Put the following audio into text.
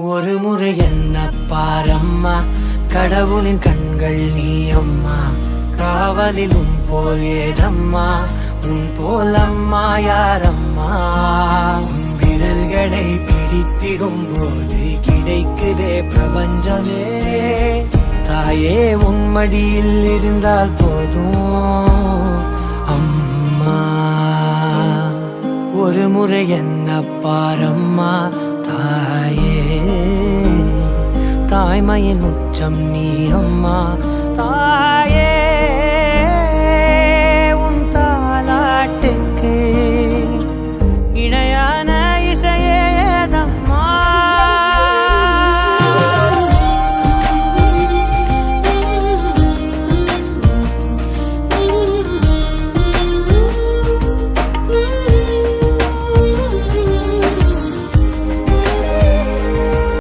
ஒரு முறை என்ன பாரம்மா, கடவுளின் கண்கள் நீ அம்மா. காவலில் உன் போல் ஏதம்மா, உன் போல் அம்மா யாரம்மா. உன் விரல்களை பிடித்திடும் போது கிடைக்குதே பிரபஞ்சமே. தாயே உன் மடியில் இருந்தால் போதும் அம்மா. ஒரு முறை என்ன பாரம்மா தாயே, தாய்மையின் உச்சம் நீ அம்மா.